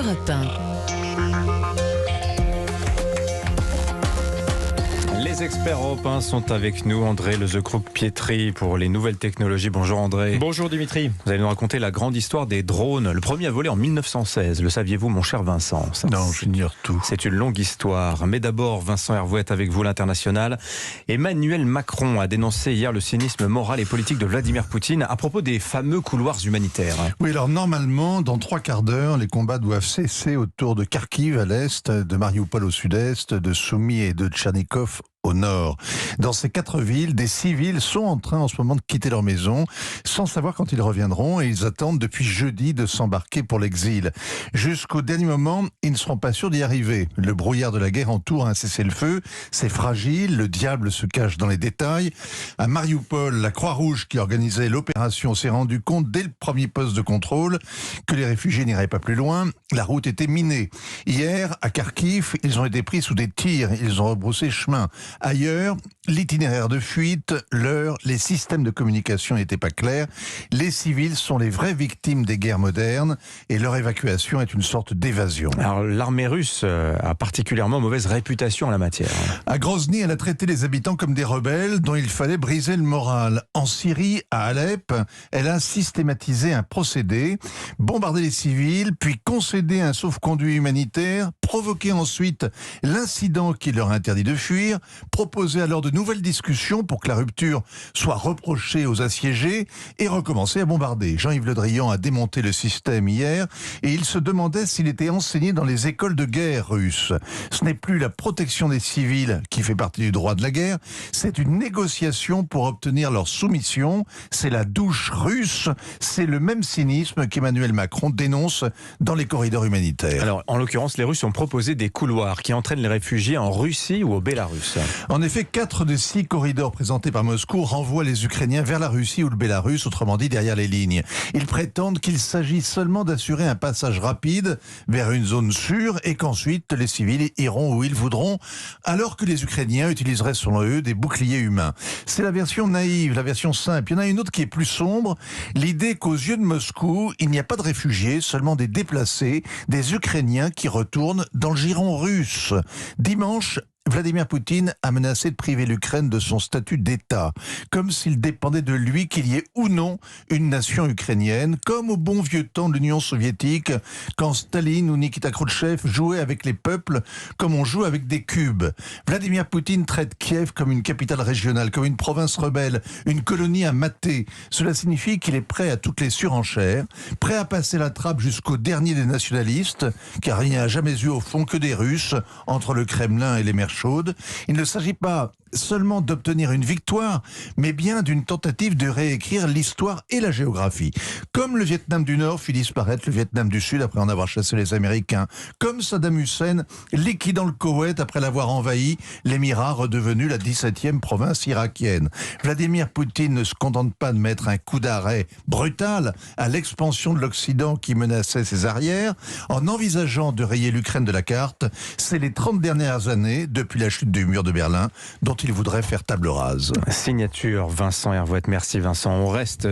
Europe 1. Les experts européens sont avec nous. André Lezecrouc-Pietri pour les nouvelles technologies. Bonjour André. Bonjour Dimitri. Vous allez nous raconter la grande histoire des drones. Le premier a volé en 1916. Le saviez-vous, mon cher Vincent? Non, j'ignore tout. C'est une longue histoire. Mais d'abord, Vincent Hervouet avec vous, l'international. Emmanuel Macron a dénoncé hier le cynisme moral et politique de Vladimir Poutine à propos des fameux couloirs humanitaires. Oui, alors normalement, dans 3 quarts d'heure, les combats doivent cesser autour de Kharkiv à l'est, de Mariupol au sud-est, de Soumy et de Tchernigov au nord. Dans ces 4 villes, des civils sont en train en ce moment de quitter leur maison sans savoir quand ils reviendront et ils attendent depuis jeudi de s'embarquer pour l'exil. Jusqu'au dernier moment, ils ne seront pas sûrs d'y arriver. Le brouillard de la guerre entoure un cessez-le-feu. C'est fragile, le diable se cache dans les détails. À Mariupol, la Croix-Rouge qui organisait l'opération s'est rendu compte dès le premier poste de contrôle que les réfugiés n'iraient pas plus loin. La route était minée. Hier, à Kharkiv, ils ont été pris sous des tirs. Ils ont rebroussé chemin. Ailleurs, l'itinéraire de fuite, l'heure, les systèmes de communication n'étaient pas clairs. Les civils sont les vraies victimes des guerres modernes et leur évacuation est une sorte d'évasion. Alors l'armée russe a particulièrement mauvaise réputation en la matière. À Grozny, elle a traité les habitants comme des rebelles dont il fallait briser le moral. En Syrie, à Alep, elle a systématisé un procédé, bombardé les civils, puis concédé un sauf-conduit humanitaire, provoqué ensuite l'incident qui leur a interdit de fuir, proposer alors de nouvelles discussions pour que la rupture soit reprochée aux assiégés et recommencer à bombarder. Jean-Yves Le Drian a démonté le système hier et il se demandait s'il était enseigné dans les écoles de guerre russes. Ce n'est plus la protection des civils qui fait partie du droit de la guerre, c'est une négociation pour obtenir leur soumission. C'est la douche russe, c'est le même cynisme qu'Emmanuel Macron dénonce dans les corridors humanitaires. Alors en l'occurrence, les Russes ont proposé des couloirs qui entraînent les réfugiés en Russie ou au Bélarus. En effet, 4 des 6 corridors présentés par Moscou renvoient les Ukrainiens vers la Russie ou le Bélarus, autrement dit derrière les lignes. Ils prétendent qu'il s'agit seulement d'assurer un passage rapide vers une zone sûre et qu'ensuite les civils iront où ils voudront, alors que les Ukrainiens utiliseraient selon eux des boucliers humains. C'est la version naïve, la version simple. Il y en a une autre qui est plus sombre, l'idée qu'aux yeux de Moscou, il n'y a pas de réfugiés, seulement des déplacés, des Ukrainiens qui retournent dans le giron russe. Dimanche, Vladimir Poutine a menacé de priver l'Ukraine de son statut d'État, comme s'il dépendait de lui qu'il y ait ou non une nation ukrainienne, comme au bon vieux temps de l'Union soviétique, quand Staline ou Nikita Khrouchtchev jouaient avec les peuples comme on joue avec des cubes. Vladimir Poutine traite Kiev comme une capitale régionale, comme une province rebelle, une colonie à mater. Cela signifie qu'il est prêt à toutes les surenchères, prêt à passer la trappe jusqu'au dernier des nationalistes, car il n'y a jamais eu au fond que des Russes entre le Kremlin et les mers chaudes. Il ne s'agit pas seulement d'obtenir une victoire, mais bien d'une tentative de réécrire l'histoire et la géographie. Comme le Vietnam du Nord fit disparaître le Vietnam du Sud après en avoir chassé les Américains. Comme Saddam Hussein liquidant le Koweït après l'avoir envahi, l'Émirat redevenu la 17e province irakienne. Vladimir Poutine ne se contente pas de mettre un coup d'arrêt brutal à l'expansion de l'Occident qui menaçait ses arrières. En envisageant de rayer l'Ukraine de la carte, c'est les 30 dernières années, depuis la chute du mur de Berlin, dont il voudrait faire table rase. Signature Vincent Hervouet. Merci Vincent. On reste